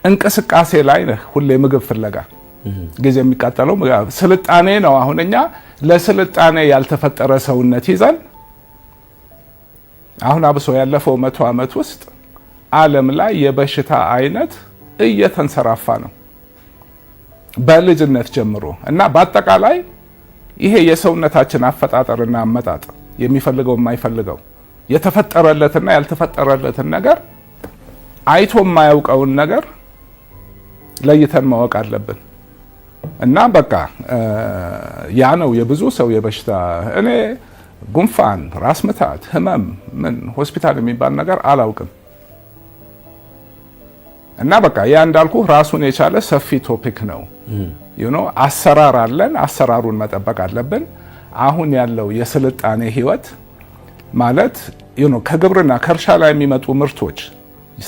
እንቅስቃሴ ላይ ነህ ሁሌ ምግብ ፍለጋ ጊዜ የሚቃጠለው ስልጣኔ ነው። አሁን እኛ ለስልጣኔ ያልተፈጠረ ሰውነት ይዘን አሁን አብሶ ያለፈው 100 ዓመት ውስጥ ዓለም ላይ የበሽታ አይነት እየተንሰራፋ ነው በልጅነት ጀምሮ እና በአጠቃላይ ይሄ የሰውነታችን አፈጣጠርና አመጣጥ የሚፈልገው የማይፈልገው የተፈጠረለትና ያልተፈጠረለትን ነገር አይቶ የማያውቀውን ነገር ለይተን ማወቅ አለብን። እና በቃ ያ ነው የብዙ ሰው የበሽታ እኔ ጉንፋን፣ ራስ ምታት፣ ህመም ምን ሆስፒታል የሚባል ነገር አላውቅም። እና በቃ ያ እንዳልኩ ራሱን የቻለ ሰፊ ቶፒክ ነው። አሰራር አለን፣ አሰራሩን መጠበቅ አለብን። አሁን ያለው የስልጣኔ ህይወት ማለት ከግብርና ከእርሻ ላይ የሚመጡ ምርቶች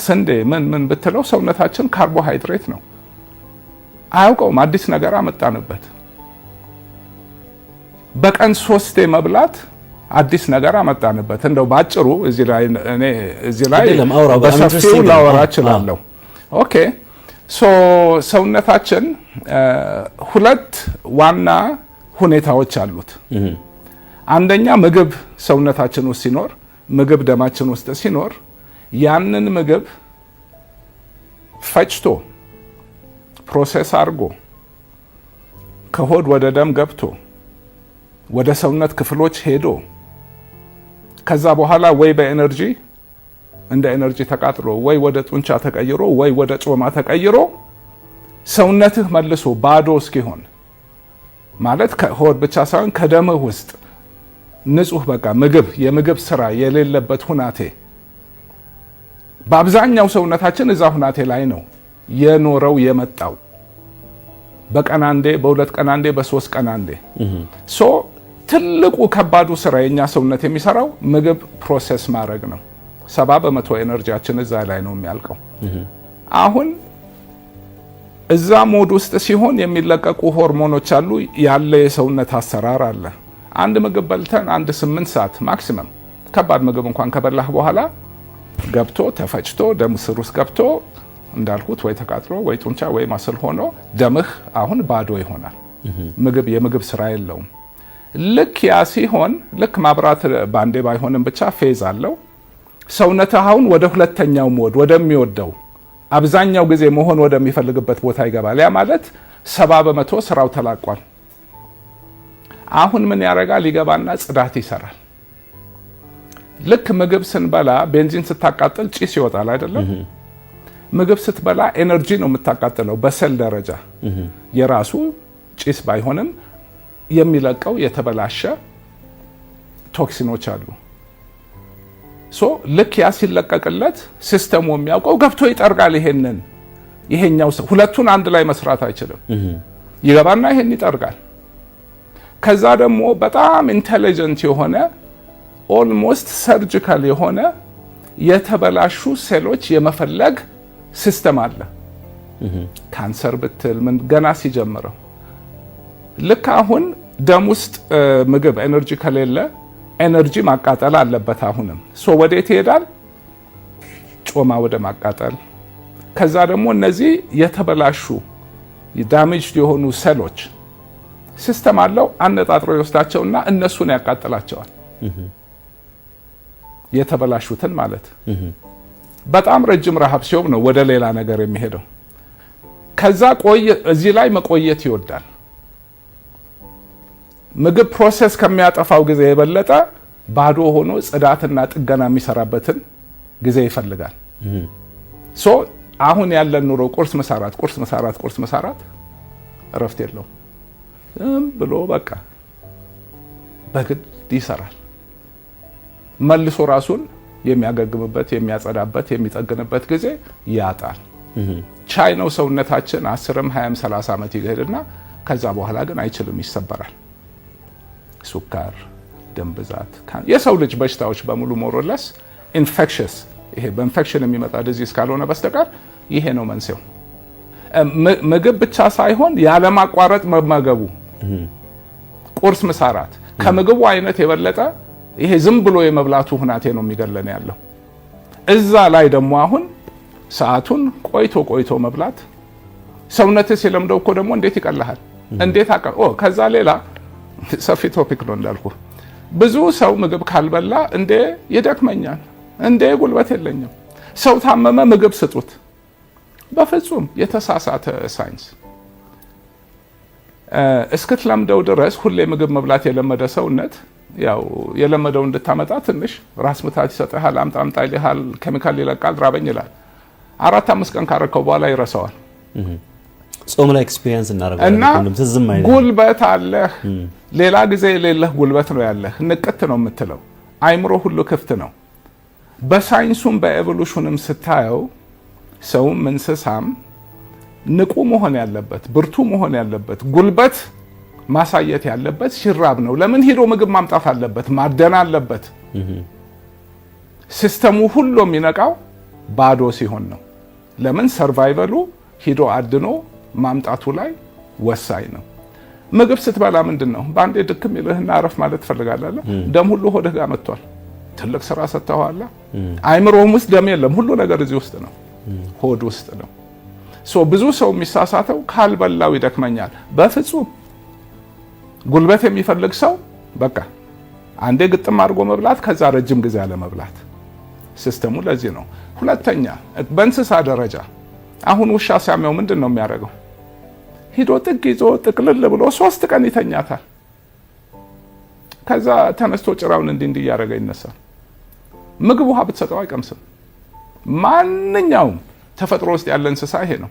ስንዴ ምን ብትለው ሰውነታችን ካርቦሃይድሬት ነው አያውቀውም። አዲስ ነገር አመጣንበት። በቀን 3 መብላት አዲስ ነገር አመጣንበት። እንደው ባጭሩ እዚህ ላይ በሰፊው ላወራ እችላለሁ። ኦኬ ሰውነታችን 2 ዋና ሁኔታዎች አሉት። አንደኛ ምግብ ሰውነታችን ውስጥ ሲኖር፣ ምግብ ደማችን ውስጥ ሲኖር ያንን ምግብ ፈጭቶ ፕሮሰስ አድርጎ ከሆድ ወደ ደም ገብቶ ወደ ሰውነት ክፍሎች ሄዶ ከዛ በኋላ ወይ በኤነርጂ እንደ ኤነርጂ ተቃጥሎ ወይ ወደ ጡንቻ ተቀይሮ ወይ ወደ ጮማ ተቀይሮ ሰውነትህ መልሶ ባዶ እስኪሆን ማለት ከሆድ ብቻ ሳይሆን ከደምህ ውስጥ ንጹህ በቃ የምግብ ስራ የሌለበት ሁናቴ በአብዛኛው ሰውነታችን እዛ ሁናቴ ላይ ነው የኖረው የመጣው። በቀን አንዴ፣ በ2 ቀን አንዴ፣ በ3 ቀን አንዴ። ትልቁ ከባዱ ስራ የኛ ሰውነት የሚሰራው ምግብ ፕሮሰስ ማድረግ ነው። 70% ኤነርጂያችን እዛ ላይ ነው የሚያልቀው። አሁን እዛ ሞድ ውስጥ ሲሆን የሚለቀቁ ሆርሞኖች አሉ፣ ያለ የሰውነት አሰራር አለ። አንድ ምግብ በልተን 8 ሰዓት ማክሲመም ከባድ ምግብ እንኳን ከበላህ በኋላ ገብቶ ተፈጭቶ ደም ስር ውስጥ ገብቶ እንዳልኩት ወይ ተቃጥሎ ወይ ጡንቻ ወይ ማስል ሆኖ ደምህ አሁን ባዶ ይሆናል። የምግብ ስራ የለውም። ልክ ያ ሲሆን ልክ ማብራት ባንዴ ባይሆንም ብቻ ፌዝ አለው። ሰውነትህ አሁን ወደ ሁለተኛው ሞድ ወደሚወደው አብዛኛው ጊዜ መሆን ወደሚፈልግበት ቦታ ይገባል። ያ ማለት 70% ስራው ተላቋል። አሁን ምን ያደርጋል? ይገባና ጽዳት ይሰራል። ልክ ምግብ ስንበላ ቤንዚን ስታቃጥል ጭስ ይወጣል አይደለም? ምግብ ስትበላ ኤነርጂ ነው የምታቃጥለው በሴል ደረጃ። የራሱ ጭስ ባይሆንም የሚለቀው የተበላሸ ቶክሲኖች አሉ። ልክ ያ ሲለቀቅለት ሲስተሙ የሚያውቀው ገብቶ ይጠርጋል። ይሄኛው ሁለቱን አንድ ላይ መስራት አይችልም። ይገባና ይሄን ይጠርጋል። ከዛ ደግሞ በጣም ኢንተሊጀንት የሆነ ኦልሞስት ሰርጂካል የሆነ የተበላሹ ሴሎች የመፈለግ ሲስተም አለ። ካንሰር ብትል ምን ገና ሲጀምረው ልክ አሁን ደም ውስጥ ምግብ ኤነርጂ ከሌለ ኤነርጂ ማቃጠል አለበት። አሁንም ወዴት ይሄዳል? ጮማ ወደ ማቃጠል። ከዛ ደግሞ እነዚህ የተበላሹ ዳሜጅ የሆኑ ሴሎች ሲስተም አለው አነጣጥሮ ይወስዳቸውና እነሱን ያቃጥላቸዋል። የተበላሹትን ማለት በጣም ረጅም ረሃብ ሲሆን ነው ወደ ሌላ ነገር የሚሄደው። ከዛ እዚህ ላይ መቆየት ይወዳል። ምግብ ፕሮሰስ ከሚያጠፋው ጊዜ የበለጠ ባዶ ሆኖ ጽዳትና ጥገና የሚሰራበትን ጊዜ ይፈልጋል። አሁን ያለን ኑሮ ቁርስ መሳራት እረፍት የለውም። ብሎ በቃ በግድ ይሰራል። መልሶ ራሱን የሚያገግምበት፣ የሚያጸዳበት፣ የሚጠግንበት ጊዜ ያጣል። ቻይ ነው ሰውነታችን 10፣ 20፣ 30 ዓመት ይሄድና ከዛ በኋላ ግን አይችልም፣ ይሰበራል። ሱካር፣ ደም ብዛት፣ የሰው ልጅ በሽታዎች በሙሉ ሞሮለስ ኢንፌክሽስ ይሄ በኢንፌክሽን የሚመጣ ዲዚዝ ካልሆነ በስተቀር ይሄ ነው መንስኤው። ምግብ ብቻ ሳይሆን ያለማቋረጥ መመገቡ፣ ቁርስ፣ ምሳ፣ እራት ከምግቡ አይነት የበለጠ ይሄ ዝም ብሎ የመብላቱ ሁናቴ ነው የሚገለን ያለው። እዛ ላይ ደግሞ አሁን ሰዓቱን ቆይቶ መብላት ሰውነትህ ሲለምደው እኮ ደግሞ እንዴት ይቀልሃል እንዴት ከዛ ሌላ ሰፊ ቶፒክ ነው እንዳልኩ ብዙ ሰው ምግብ ካልበላ እንዴ ይደክመኛል እንዴ ጉልበት የለኝም ሰው ታመመ ምግብ ስጡት በፍጹም የተሳሳተ ሳይንስ እስክትለምደው ድረስ ሁሌ ምግብ መብላት የለመደ ሰውነት ያው የለመደው እንድታመጣ ትንሽ ራስ ምታት ይሰጥሃል አምጣ ይልሃል ኬሚካል ይለቃል ራበኝ ይላል 4-5 ቀን ካረከው በኋላ ይረሳዋል ጾም ላይ ኤክስፒሪየንስ እናደርጋለን ትዝም አይደለም ጉልበት አለህ ሌላ ጊዜ የሌለህ ጉልበት ነው ያለህ ንቅት ነው የምትለው አይምሮ ሁሉ ክፍት ነው በሳይንሱም በኤቮሉሽንም ስታየው ሰውም እንስሳም ንቁ መሆን ያለበት ብርቱ መሆን ያለበት ጉልበት ማሳየት ያለበት ሲራብ ነው ለምን ሄዶ ምግብ ማምጣት አለበት ማደና አለበት ሲስተሙ ሁሉ የሚነቃው ባዶ ሲሆን ነው ለምን ሰርቫይቫሉ ሄዶ አድኖ ማምጣቱ ላይ ወሳኝ ነው ምግብ ስትበላ ምንድነው ባንዴ ድክም ይልህና አረፍ ማለት ትፈልጋለህ ደም ሁሉ ሆድህ ጋር መጥቷል ትልቅ ስራ ሰጥተዋል አይምሮም ውስጥ ደም የለም ሁሉ ነገር እዚህ ውስጥ ነው ሆድ ውስጥ ነው ብዙ ሰው የሚሳሳተው ካልበላው ይደክመኛል በፍጹም ጉልበት የሚፈልግ ሰው በቃ አንዴ ግጥም አድርጎ መብላት ከዛ ረጅም ጊዜ አለ መብላት ሲስተሙ ለዚህ ነው ሁለተኛ በእንስሳ ደረጃ አሁን ውሻ ሲያመው ምንድነው የሚያደርገው ሂዶ ጥግ ይዞ ጥቅልል ብሎ 3 ቀን ይተኛታል ከዛ ተነስቶ ጭራውን እንዲህ ያደረገ ይነሳል ምግብ ውሃ ብትሰጠው አይቀምስም ማንኛውም ተፈጥሮ ውስጥ ያለ እንስሳ ይሄ ነው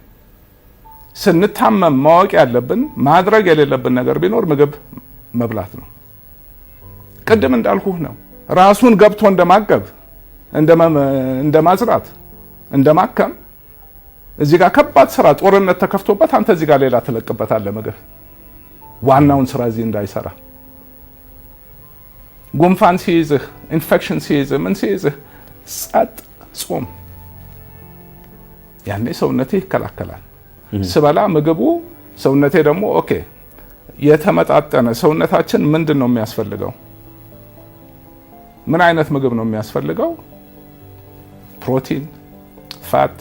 ስንታመም ማወቅ ያለብን ማድረግ የሌለብን ነገር ቢኖር ምግብ መብላት ነው ቅድም እንዳልኩህ ነው ራሱን ገብቶ እንደማገብ እንደማዝራት እንደማከም እዚህ ጋር ከባድ ስራ ጦርነት ተከፍቶበት አንተ እዚህ ጋር ሌላ ተለቅበታለህ ምግብ ዋናውን ስራ እዚህ እንዳይሰራ ጉንፋን ሲይዝህ ኢንፌክሽን ሲይዝህ ምን ሲይዝህ ጸጥ ጾም ያኔ ሰውነቴ ይከላከላል ስበላ ምግቡ ሰውነቴ ደግሞ ኦኬ የተመጣጠነ ሰውነታችን ምንድነው የሚያስፈልገው ምን አይነት ምግብ ነው የሚያስፈልገው ፕሮቲን ፋት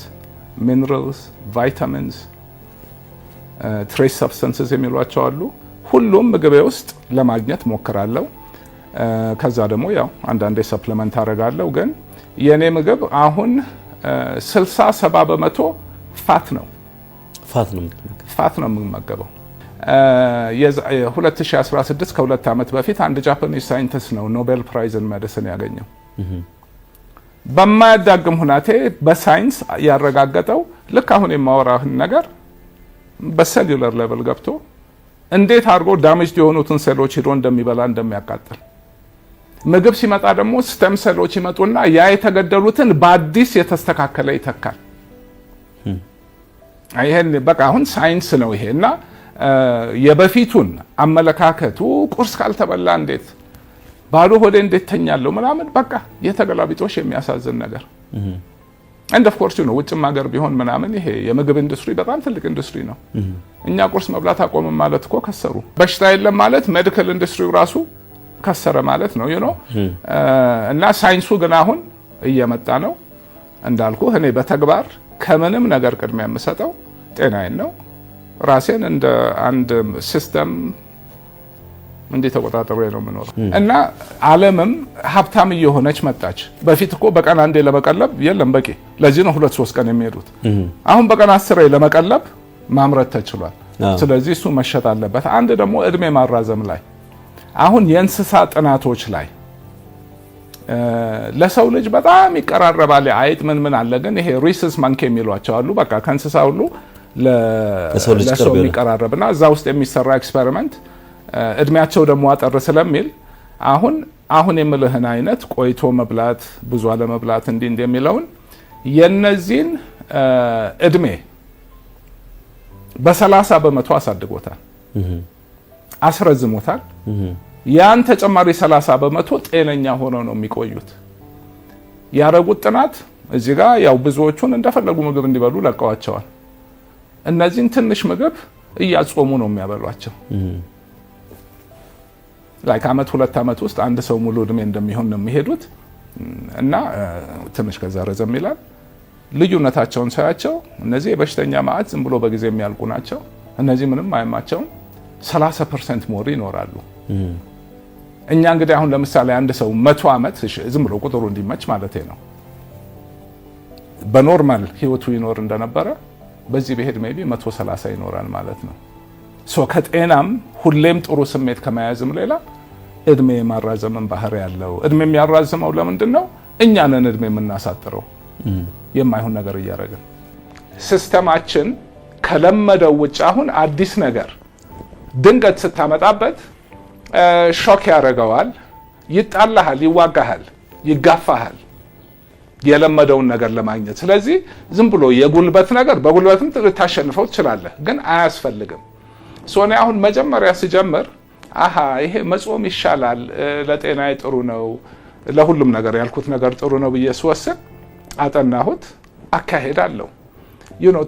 ሚነራልስ ቫይታሚንስ ትሬስ ሰብስታንስስ የሚሏቸው አሉ ሁሉም ምግቤ ውስጥ ለማግኘት ሞክራለሁ ከዛ ደግሞ ያው አንዳንዴ ሰፕሊመንት አደርጋለሁ ግን የኔ ምግብ አሁን 60-70% ፋት ነው የምመገበው 2016 ከ2 ዓመት በፊት አንድ ጃፓኒዝ ሳይንቲስት ነው ኖቤል ፕራይዝ ኢን ሜዲሲን ያገኘው በማያዳግም ሁናቴ በሳይንስ ያረጋገጠው ልክ አሁን የማወራህን ነገር በሴሉላር ሌቨል ገብቶ እንዴት አድርጎ ዳሜጅ የሆኑትን ሴሎች ሄዶ እንደሚበላ እንደሚያቃጥል ምግብ ሲመጣ ደግሞ ስቴም ሴሎች ይመጡና ያ የተገደሉትን በአዲስ የተስተካከለ ይተካል አይሄን በቃ አሁን ሳይንስ ነው ይሄና የበፊቱን አመለካከቱ ቁርስ ካልተበላ እንዴት ባዶ ሆዴ እንዴት ተኛለሁ ምናምን በቃ የተገላቢጦሽ የሚያሳዝን ነገር and of course ነው ውጭም ሀገር ቢሆን ምናምን ይሄ የምግብ ኢንዱስትሪ በጣም ትልቅ ኢንዱስትሪ ነው እኛ ቁርስ መብላት አቆምን ማለት እኮ ከሰሩ በሽታ የለም ማለት ሜዲካል ኢንዱስትሪው ራሱ ከሰረ ማለት ነው እና ሳይንሱ ግን አሁን እየመጣ ነው እንዳልኩ እኔ በተግባር ከምንም ነገር ቅድሚያ የምሰጠው ጤናዬን ነው ራሴን እንደ አንድ ሲስተም እንዴ ተቆጣጣሪ ነው የምኖረው እና ዓለምም ሀብታም እየሆነች መጣች በፊት እኮ በቀን አንዴ ለመቀለብ የለም በቂ ለዚህ ነው 2-3 ቀን የሚሄዱት አሁን በቀን 10 ለመቀለብ ማምረት ተችሏል ስለዚህ እሱ መሸጥ አለበት አንድ ደግሞ እድሜ ማራዘም ላይ አሁን የእንስሳ ጥናቶች ላይ ለሰው ልጅ በጣም ይቀራረባል አይጥ ምን አለ ግን ይሄ ሪሰስ ማንኪ የሚሏቸው አሉ በቃ ከእንስሳ ሁሉ ለሰው ይቀራረብና እዛ ውስጥ የሚሰራ ኤክስፐሪመንት እድሜያቸው ደግሞ አጠር ስለሚል አሁን የምልህን አይነት ቆይቶ መብላት ብዙ አለ መብላት እንዲህ እንደሚለውን የነዚህን እድሜ በ30% አሳድጎታል አስረዝሞታል ያን ተጨማሪ 30% ጤነኛ ሆኖ ነው የሚቆዩት ያረጉት ጥናት እዚህ ጋር ያው ብዙዎቹን እንደፈለጉ ምግብ እንዲበሉ ለቀዋቸዋል እነዚህን ትንሽ ምግብ እያጾሙ ነው የሚያበሏቸው ላይክ አመት 2 አመት ውስጥ አንድ ሰው ሙሉ እድሜ እንደሚሆን ነው የሚሄዱት እና ትንሽ ከዛ ረዘም ይላል ልዩነታቸውን ሳያቸው እነዚህ የበሽተኛ ማዕት ዝም ብሎ በጊዜ የሚያልቁ ናቸው፣ እነዚህ ምንም አይማቸውም 30% ሞር ይኖራሉ። እኛ እንግዲህ አሁን ለምሳሌ አንድ ሰው 100 ዓመት ዝም ብሎ ቁጥሩ እንዲመች ማለት ነው በኖርማል ህይወቱ ይኖር እንደነበረ በዚህ በሄድ ሜቢ 130 ይኖራል ማለት ነው። ከጤናም ሁሌም ጥሩ ስሜት ከመያዝም ሌላ እድሜ የማራዘምን ባህሪ ያለው። እድሜ የሚያራዝመው ለምንድን ነው? እኛ ነን እድሜ የምናሳጥረው የማይሆን ነገር እያደረግን። ሲስተማችን ከለመደው ውጭ አሁን አዲስ ነገር ድንገት ስታመጣበት ሾክ ያደርገዋል፣ ይጣላሃል፣ ይዋጋሃል፣ ይጋፋሃል የለመደውን ነገር ለማግኘት። ስለዚህ ዝም ብሎ የጉልበት ነገር በጉልበትም ልታሸንፈው ትችላለህ፣ ግን አያስፈልግም። ሶኔ አሁን መጀመሪያ ሲጀምር ይሄ መጾም ይሻላል፣ ለጤናዬ ጥሩ ነው፣ ለሁሉም ነገር ያልኩት ነገር ጥሩ ነው ብዬ ስወስን አጠናሁት፣ አካሄዳለሁ።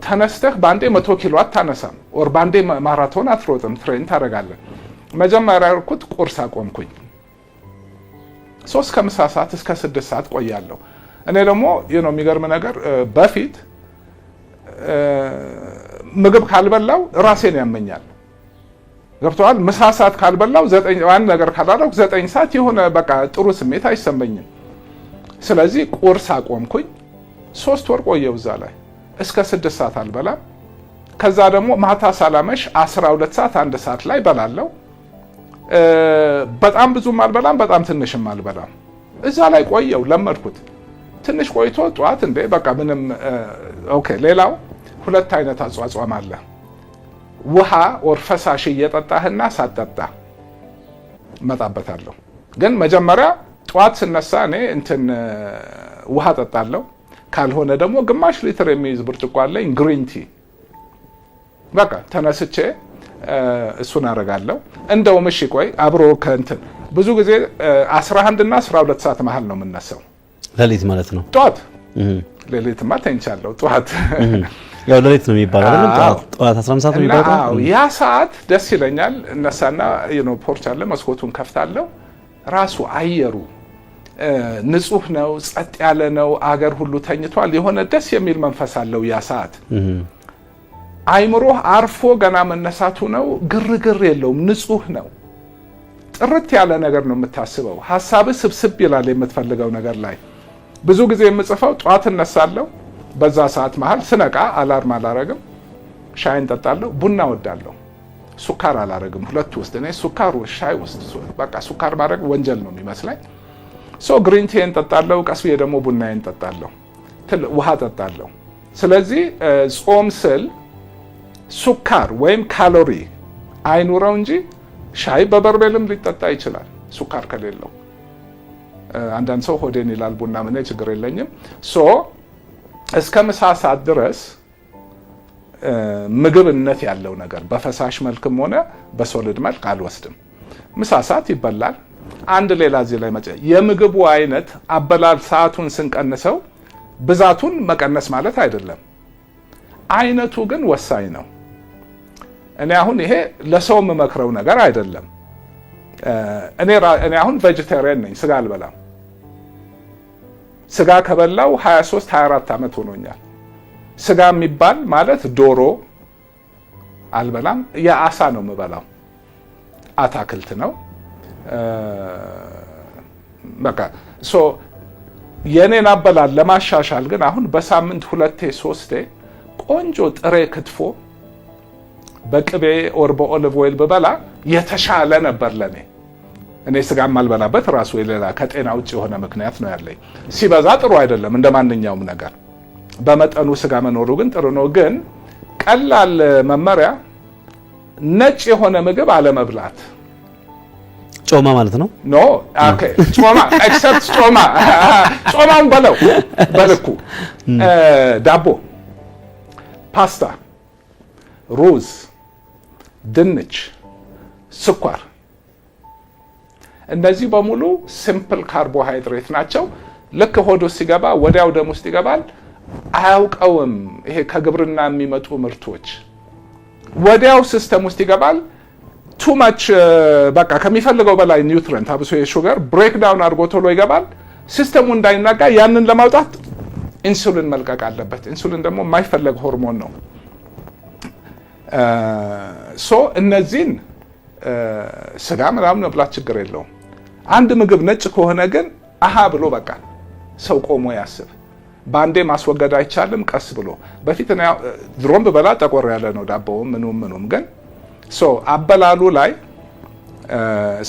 ተነስተህ ባንዴ 100 ኪሎ አታነሳም፣ ኦር ባንዴ ማራቶን አትሮጥም፣ ትሬን ታደርጋለህ። መጀመሪያ ያልኩት ቁርስ አቆምኩኝ። 3 ከምሳ ሰዓት እስከ 6 ሰዓት ቆያለሁ። እኔ ደግሞ የሚገርም ነገር በፊት ምግብ ካልበላው ራሴን ያመኛል። ገብተዋል። ምሳ ሰዓት ካልበላው 9 ነገር ካላደረኩ 9 ሰዓት የሆነ በቃ ጥሩ ስሜት አይሰማኝም። ስለዚህ ቁርስ አቆምኩኝ። 3 ወር ቆየው እዛ ላይ እስከ 6 ሰዓት አልበላም። ከዛ ደግሞ ማታ ሳላመሽ 12 ሰዓት 1 ሰዓት ላይ በላለው። በጣም ብዙም አልበላም፣ በጣም ትንሽም አልበላም። እዛ ላይ ቆየው፣ ለመድኩት። ትንሽ ቆይቶ ጧት እንዴ በቃ ምንም ኦኬ። ሌላው 2 አይነት አጿጿም አለ። ውሃ ወር ፈሳሽ እየጠጣህና ሳትጠጣ መጣበታለሁ። ግን መጀመሪያ ጧት ስነሳ እኔ ውሃ ጠጣለሁ። ካልሆነ ደግሞ ግማሽ ሊትር የሚይዝ ብርጭቆ አለኝ ግሪን ቲ። በቃ ተነስቼ እሱን አደርጋለሁ። እንደውም እሺ ቆይ አብሮ ብዙ ጊዜ 11 እና 12 ሰዓት መሀል ነው የምነሳው። ሌሊት ማለት ነው? ጧት። ሌሊትማ ተኝቻለሁ። ጧት ያው ሌሊት ነው የሚባለው አይደል? ጧት 11 ሰዓት ነው የሚባለው። ያ ሰዓት ደስ ይለኛል። እነሳና ፖርች አለ፣ መስኮቱን ከፍታለሁ። ራሱ አየሩ ንጹህ ነው፣ ጸጥ ያለ ነው። አገር ሁሉ ተኝቷል። የሆነ ደስ የሚል መንፈስ አለው ያ ሰዓት። አይምሮህ አርፎ ገና መነሳቱ ነው። ግርግር የለውም፣ ንጹህ ነው። ጥርት ያለ ነገር ነው የምታስበው። ሐሳብህ ስብስብ ይላል የምትፈልገው ነገር ላይ። ብዙ ጊዜ የምጽፈው ጧት እነሳለሁ። በዛ ሰዓት መሃል ስነቃ አላርም አላረግም፣ ሻይን ጠጣለሁ። ቡና ወዳለሁ፣ ሱካር አላረግም። ሁለቱ ውስጥ እኔ ሱካር ሻይ ውስጥ በቃ ሱካር ማድረግ ወንጀል ነው የሚመስለኝ። ግሪን ቲን ጠጣለሁ፣ ቀስ ብዬ ደግሞ ቡናዬን ጠጣለሁ፣ ውሃ ጠጣለሁ። ስለዚህ ጾም ስል ሱካር ወይም ካሎሪ አይኑረው እንጂ ሻይ በበርሜልም ሊጠጣ ይችላል ሱካር ከሌለው። አንዳንድ ሰው ሆዴን ይላል ቡና፣ ምን ችግር የለኝም። እስከ ምሳ ሰዓት ድረስ ምግብነት ያለው ነገር በፈሳሽ መልክም ሆነ በሶሊድ መልክ አልወስድም። ምሳ ሰዓት ይበላል። አንድ ሌላ እዚህ ላይ የምግቡ አይነት አበላል ሰዓቱን ስንቀንሰው ብዛቱን መቀነስ ማለት አይደለም፣ አይነቱ ግን ወሳኝ ነው። እኔ አሁን ይሄ ለሰው የምመክረው ነገር አይደለም። እኔ አሁን ቬጀቴሪያን ነኝ፣ ስጋ አልበላም። ስጋ ከበላው 23 24 ዓመት ሆኖኛል። ስጋ የሚባል ማለት ዶሮ አልበላም፣ የአሳ ነው የምበላው። አታክልት ነው በቃ። የኔን አበላል ለማሻሻል ግን አሁን በሳምንት 2 3 ቆንጆ ጥሬ ክትፎ በቅቤ ኦር በኦሊቭ ኦይል በበላ የተሻለ ነበር ለኔ። እኔ ስጋ ማልበላበት ራሱ የሌላ ከጤና ውጭ የሆነ ምክንያት ነው ያለኝ። ሲበዛ ጥሩ አይደለም፣ እንደ ማንኛውም ነገር በመጠኑ ስጋ መኖሩ ግን ጥሩ ነው። ግን ቀላል መመሪያ ነጭ የሆነ ምግብ አለመብላት። ጮማ ማለት ነው? ኖ ኦኬ፣ ጮማ ኤክሰፕት ጮማውን በልኩ ዳቦ፣ ፓስታ፣ ሩዝ፣ ድንች፣ ስኳር፣ እነዚህ በሙሉ ሲምፕል ካርቦሃይድሬት ናቸው። ልክ ሆድ ውስጥ ሲገባ ወዲያው ደም ውስጥ ይገባል። አያውቀውም። ይሄ ከግብርና የሚመጡ ምርቶች ወዲያው ሲስተም ውስጥ ይገባል። ቱ ማች በቃ ከሚፈልገው በላይ ኒውትሪየንት አብሶ የሹገር ብሬክ ዳውን አድርጎ ቶሎ ይገባል። ሲስተሙ እንዳይናጋ ያንን ለማውጣት ኢንሱሊን መልቀቅ አለበት። ኢንሱሊን ደግሞ የማይፈለግ ሆርሞን ነው። እነዚህን ስጋ ምናምን መብላት ችግር የለውም። አንድ ምግብ ነጭ ከሆነ ግን ብሎ በቃ ሰው ቆሞ ያስብ። ባንዴ ማስወገድ አይቻልም፣ ቀስ ብሎ። በፊት ድሮም ብበላ ጠቆር ያለ ነው ዳቦውም ምኑም ግን አበላሉ ላይ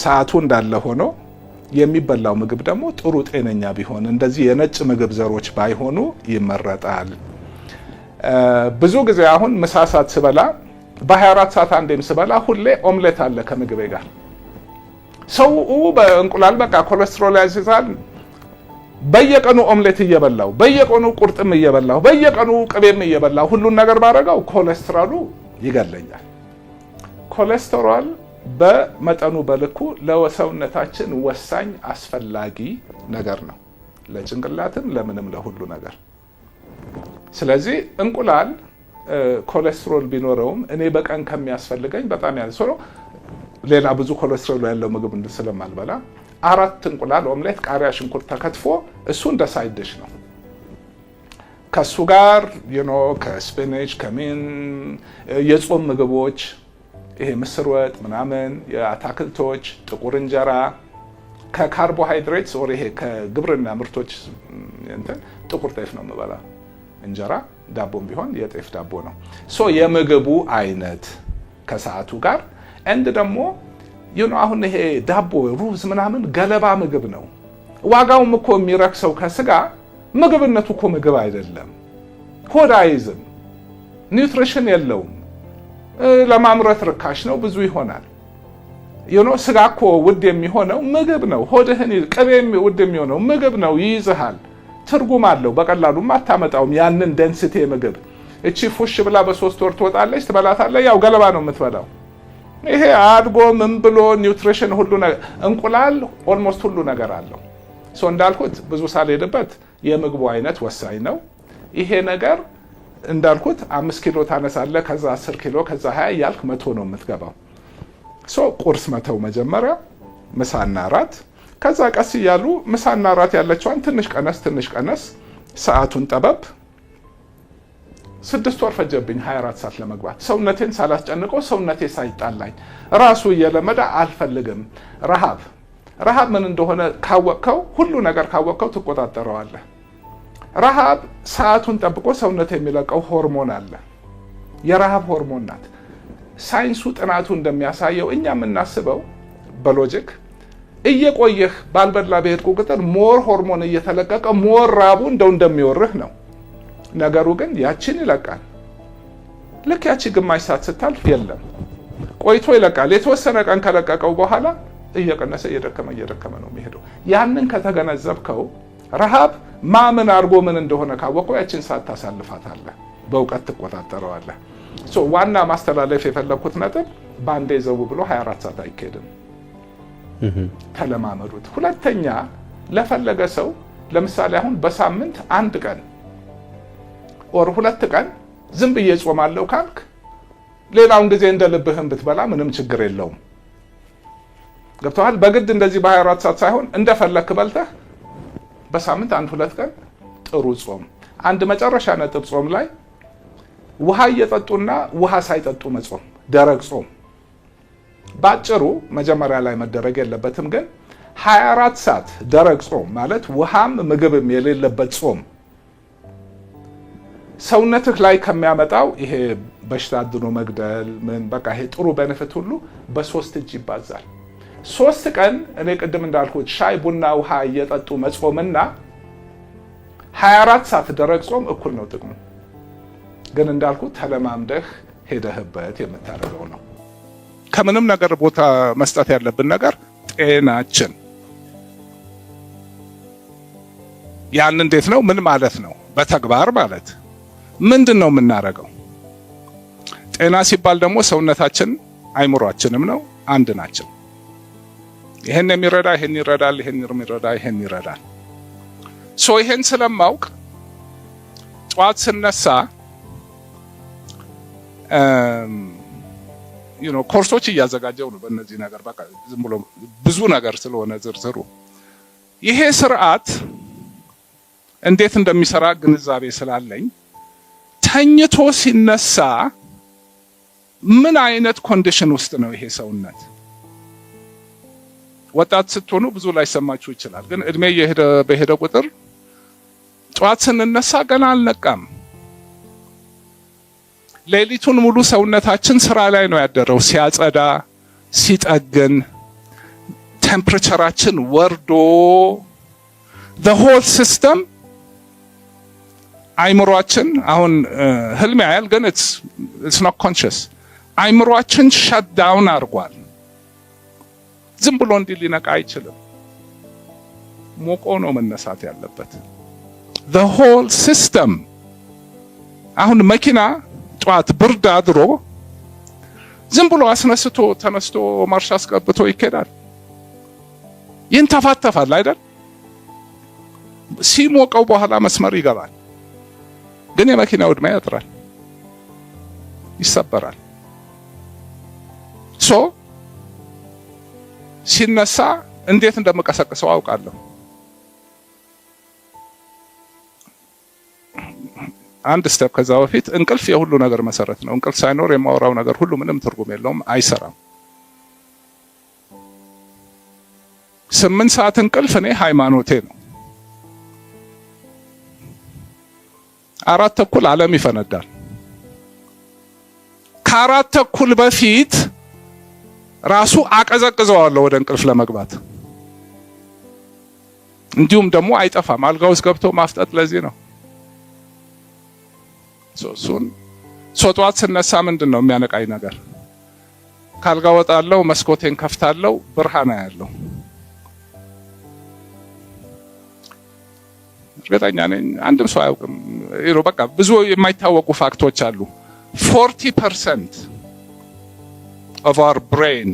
ሰዓቱ እንዳለ ሆኖ የሚበላው ምግብ ደግሞ ጥሩ ጤነኛ ቢሆን እንደዚህ የነጭ ምግብ ዘሮች ባይሆኑ ይመረጣል። ብዙ ጊዜ አሁን ምሳ ሰዓት ስበላ በ24 ሰዓት አንዴም ስበላ ሁሌ ኦምሌት አለ ከምግቤ ጋር። ሰው በእንቁላል በቃ ኮሌስትሮል ያዝዛል። በየቀኑ ኦምሌት እየበላው፣ በየቀኑ ቁርጥም እየበላው፣ በየቀኑ ቅቤም እየበላው ሁሉን ነገር ባረጋው ኮሌስትሮሉ ይገለኛል። ኮሌስትሮል በመጠኑ በልኩ ለሰውነታችን ወሳኝ አስፈላጊ ነገር ነው፣ ለጭንቅላትም ለምንም ለሁሉ ነገር። ስለዚህ እንቁላል ኮሌስትሮል ቢኖረውም እኔ በቀን ከሚያስፈልገኝ በጣም ያንስ ነው። ሌላ ብዙ ኮሌስትሮል ያለው ምግብ ስለማልበላ 4 እንቁላል ኦምሌት፣ ቃሪያ፣ ሽንኩርት ተከትፎ እሱ እንደ ሳይድ ዲሽ ነው። ከሱ ጋር ከስፒናች ከሚን የጾም ምግቦች ይሄ ምስር ወጥ ምናምን፣ የአታክልቶች ጥቁር እንጀራ ከካርቦሃይድሬትስ ኦር ይሄ ከግብርና ምርቶች እንትን ጥቁር ጤፍ ነው የምበላ። እንጀራ ዳቦም ቢሆን የጤፍ ዳቦ ነው። የምግቡ አይነት ከሰዓቱ ጋር እንድ ደግሞ አሁን ይሄ ዳቦ ሩዝ ምናምን ገለባ ምግብ ነው። ዋጋውም እኮ የሚረክሰው ከስጋ ምግብነቱ እኮ ምግብ አይደለም። ሆድ አይዝም፣ ኒውትሪሽን የለውም፣ ለማምረት ርካሽ ነው፣ ብዙ ይሆናል። ስጋ እኮ ውድ የሚሆነው ምግብ ነው። ሆድህን ቅቤም ውድ የሚሆነው ምግብ ነው፣ ይይዝሃል፣ ትርጉም አለው። በቀላሉም አታመጣውም ያንን ደንስቴ ምግብ። እቺ ፉሽ ብላ በ3 ወር ትወጣለች፣ ትበላታለህ፣ ያው ገለባ ነው የምትበላው። ይሄ አድጎ ምን ብሎ ኒውትሪሽን ሁሉ ነገር እንቁላል ኦልሞስት ሁሉ ነገር አለው። እንዳልኩት ብዙ ሳልሄድበት የምግቡ አይነት ወሳኝ ነው። ይሄ ነገር እንዳልኩት 5 ኪሎ ታነሳለህ፣ ከዛ 10 ኪሎ፣ ከዛ 20 እያልክ 100 ነው የምትገባው። ቁርስ መተው መጀመሪያ፣ ምሳና እራት፣ ከዛ ቀስ እያሉ ምሳና እራት ያለችዋን ትንሽ ቀነስ፣ ሰዓቱን ጠበብ። 6 ወር ፈጀብኝ 24 ሰዓት ለመግባት፣ ሰውነቴን ሳላስጨንቀው፣ ሰውነቴ ሳይጣላኝ ራሱ እየለመደ አልፈልግም። ረሃብ ምን እንደሆነ ካወቅከው፣ ሁሉ ነገር ካወቅከው ትቆጣጠረዋለህ። ረሃብ ሰዓቱን ጠብቆ ሰውነት የሚለቀው ሆርሞን አለ፣ የረሃብ ሆርሞን ናት። ሳይንሱ ጥናቱ እንደሚያሳየው እኛ የምናስበው በሎጂክ እየቆየህ ባልበላ በሄድኩ ቁጥር ሞር ሆርሞን እየተለቀቀ ሞር ራቡ እንደሚወርህ ነው። ነገሩ ግን ያችን ይለቃል። ልክ ያቺ ግማሽ ሰዓት ስታልፍ የለም፣ ቆይቶ ይለቃል። የተወሰነ ቀን ከለቀቀው በኋላ እየቀነሰ እየደከመ ነው የሚሄደው። ያንን ከተገነዘብከው ረሃብ ማምን አድርጎ ምን እንደሆነ ካወቀው ያችን ሰዓት ታሳልፋታለህ፣ በእውቀት ትቆጣጠረዋለህ። ዋና ማስተላለፍ የፈለኩት ነጥብ ባንዴ ዘው ብሎ 24 ሰዓት አይካሄድም። ተለማመዱት። ሁለተኛ ለፈለገ ሰው ለምሳሌ አሁን በሳምንት 1 ቀን ኦር 2 ቀን ዝም ብዬ ጾማለሁ ካልክ ሌላውን ጊዜ እንደልብህም ብትበላ ምንም ችግር የለውም። ገብቶሃል? በግድ እንደዚህ በ24 ሰዓት ሳይሆን እንደፈለክ በልተህ በሳምንት 1-2 ቀን ጥሩ ጾም። አንድ መጨረሻ ነጥብ ጾም ላይ ውሃ እየጠጡና ውሃ ሳይጠጡ መጾም፣ ደረቅ ጾም። ባጭሩ መጀመሪያ ላይ መደረግ የለበትም፣ ግን 24 ሰዓት ደረቅ ጾም ማለት ውሃም ምግብም የሌለበት ጾም ሰውነትህ ላይ ከሚያመጣው ይሄ በሽታ አድኖ መግደል ምን በቃ ይሄ ጥሩ ቤኔፊት ሁሉ በ3 እጅ ይባዛል። 3 ቀን እኔ ቅድም እንዳልኩት ሻይ ቡና ውሃ እየጠጡ መጾምና 24 ሰዓት ደረቅ ጾም እኩል ነው ጥቅሙ። ግን እንዳልኩት ተለማምደህ ሄደህበት የምታደርገው ነው። ከምንም ነገር ቦታ መስጠት ያለብን ነገር ጤናችን። ያን እንዴት ነው? ምን ማለት ነው? በተግባር ማለት ምንድን ነው የምናደርገው? ጤና ሲባል ደግሞ ሰውነታችን አይምሯችንም ነው አንድ ናቸው። ይሄን የሚረዳ ይሄን ይረዳል፣ ይሄን የሚረዳ ይሄን ይረዳል። ይሄን ስለማውቅ ጠዋት ስነሳ ኮርሶች እያዘጋጀው ነው በእነዚህ ነገር። በቃ ዝም ብሎ ብዙ ነገር ስለሆነ ዝርዝሩ ይሄ ስርዓት እንዴት እንደሚሰራ ግንዛቤ ስላለኝ ተኝቶ ሲነሳ ምን አይነት ኮንዲሽን ውስጥ ነው ይሄ ሰውነት? ወጣት ስትሆኑ ብዙ ላይ ሰማችሁ ይችላል። ግን እድሜ በሄደ ቁጥር ጠዋት ስንነሳ ገና አልነቃም። ሌሊቱን ሙሉ ሰውነታችን ስራ ላይ ነው ያደረው፣ ሲያጸዳ፣ ሲጠግን፣ ቴምፕሬቸራችን ወርዶ the whole system አይምሮአችን አሁን ህልም ያያል፣ ግን it's not conscious። አይምሮአችን ሸት ዳውን አድርጓል። ዝም ብሎ እንዲህ ሊነቃ አይችልም። ሞቆ ነው መነሳት ያለበት the whole system። አሁን መኪና ጠዋት ብርድ አድሮ ዝም ብሎ አስነስቶ ተነስቶ ማርሽ አስገብቶ ይኬዳል፣ ይንተፋተፋል አይደል? ሲሞቀው በኋላ መስመር ይገባል። ግን የመኪናው ዕድሜ ያጥራል፣ ይሰበራል። ሲነሳ እንዴት እንደምቀሰቅሰው አውቃለሁ። አንድ ስቴፕ ከዛ በፊት እንቅልፍ የሁሉ ነገር መሰረት ነው። እንቅልፍ ሳይኖር የማወራው ነገር ሁሉ ምንም ትርጉም የለውም፣ አይሰራም። 8 ሰዓት እንቅልፍ እኔ ሃይማኖቴ ነው። 4:30 ዓለም ይፈነዳል። ከ4:30 በፊት ራሱ አቀዘቅዘዋለሁ ወደ እንቅልፍ ለመግባት። እንዲሁም ደግሞ አይጠፋም፣ አልጋ ውስጥ ገብቶ ማፍጠጥ። ለዚህ ነው ጠዋት ስነሳ ምንድን ነው የሚያነቃኝ ነገር? ካልጋ ወጣለሁ፣ መስኮቴን ከፍታለሁ፣ ብርሃን ያለው እርግጠኛ ነኝ አንድም ሰው አያውቅም። በቃ ብዙ የማይታወቁ ፋክቶች አሉ። 40% of our brain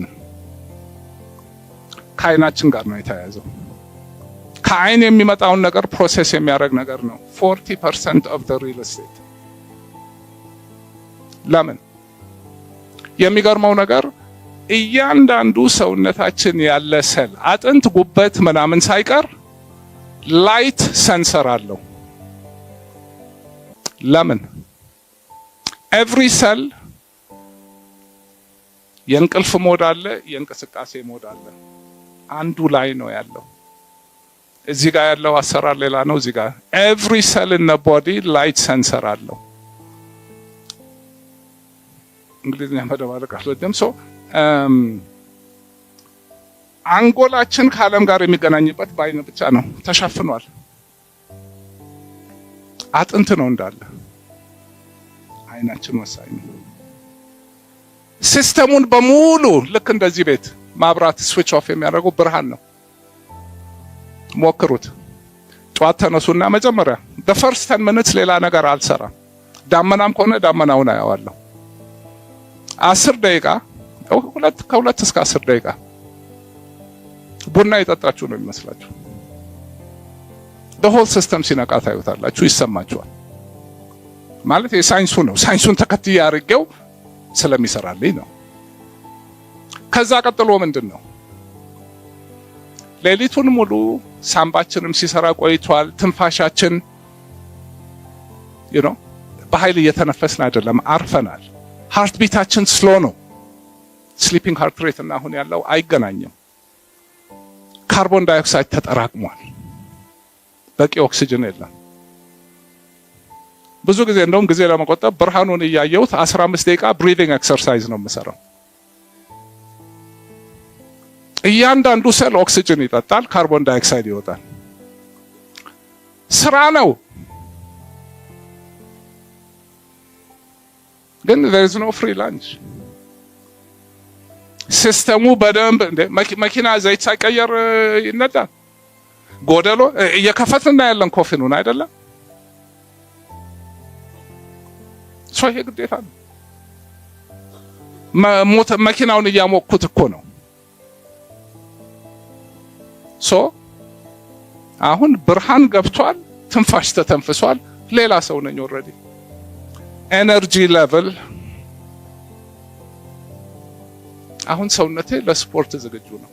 ከአይናችን ጋር ነው የተያያዘው። ከአይን የሚመጣውን ነገር ፕሮሴስ የሚያደርግ ነገር ነው 40% of the real estate። ለምን? የሚገርመው ነገር እያንዳንዱ ሰውነታችን ያለ ሰል፣ አጥንት፣ ጉበት ምናምን ሳይቀር ላይት ሰንሰር አለው። ለምን? ኤቭሪ ሰል የእንቅልፍ ሞድ አለ፣ የእንቅስቃሴ ሞድ አለ። አንዱ ላይ ነው ያለው። እዚህ ጋር ያለው አሰራር ሌላ ነው። እዚህ ጋር ኤቭሪ ሰል ኢን ዘ ቦዲ ላይት ሰንሰር አለው። እንግሊዝኛ መደባለቅ አልወድም። አንጎላችን ከዓለም ጋር የሚገናኝበት በአይን ብቻ ነው፣ ተሸፍኗል። አጥንት ነው እንዳለ። አይናችን ወሳኝ ነው። ሲስተሙን በሙሉ ልክ እንደዚህ ቤት ማብራት ስዊች ኦፍ የሚያደርገው ብርሃን ነው። ሞክሩት። ጠዋት ተነሱና መጀመሪያ the first 10 minutes ሌላ ነገር አልሰራም። ዳመናም ከሆነ ዳመናውን አያዋለሁ። 10 ደቂቃ ከ2 እስከ 10 ደቂቃ ቡና የጠጣችሁ ነው የሚመስላችሁ። the whole system ሲነቃ ታዩታላችሁ፣ ይሰማችኋል። ማለት የሳይንሱ ነው። ሳይንሱን ተከትዬ አድርጌው ስለሚሰራልኝ ነው። ከዛ ቀጥሎ ምንድን ነው? ሌሊቱን ሙሉ ሳምባችንም ሲሰራ ቆይቷል። ትንፋሻችን በኃይል እየተነፈስን አይደለም፣ አርፈናል። ሃርት ቢታችን ስሎ ነው። ስሊፒንግ ሃርት ሬት እና አሁን ያለው አይገናኝም። ካርቦን ዳይኦክሳይድ ተጠራቅሟል። በቂ ኦክሲጅን የለም። ብዙ ጊዜ እንደውም ጊዜ ለመቆጠብ ብርሃኑን እያየሁት 15 ደቂቃ ብሪዲንግ ኤክሰርሳይዝ ነው የምሰራው። እያንዳንዱ ሴል ኦክሲጅን ይጠጣል፣ ካርቦን ዳይኦክሳይድ ይወጣል። ስራ ነው። ግን there is no free lunch። ሲስተሙ በደንብ መኪና ዘይት ሳይቀየር ይነዳል። ጎደሎ እየከፈትና ያለን ኮፊኑን አይደለም። ይሄ ግዴታ ነው። መኪናውን እያሞቅኩት እኮ ነው። አሁን ብርሃን ገብቷል፣ ትንፋሽ ተተንፍሷል። ሌላ ሰው ነኝ ኦልሬዲ። ኤነርጂ ሌቭል አሁን ሰውነቴ ለስፖርት ዝግጁ ነው።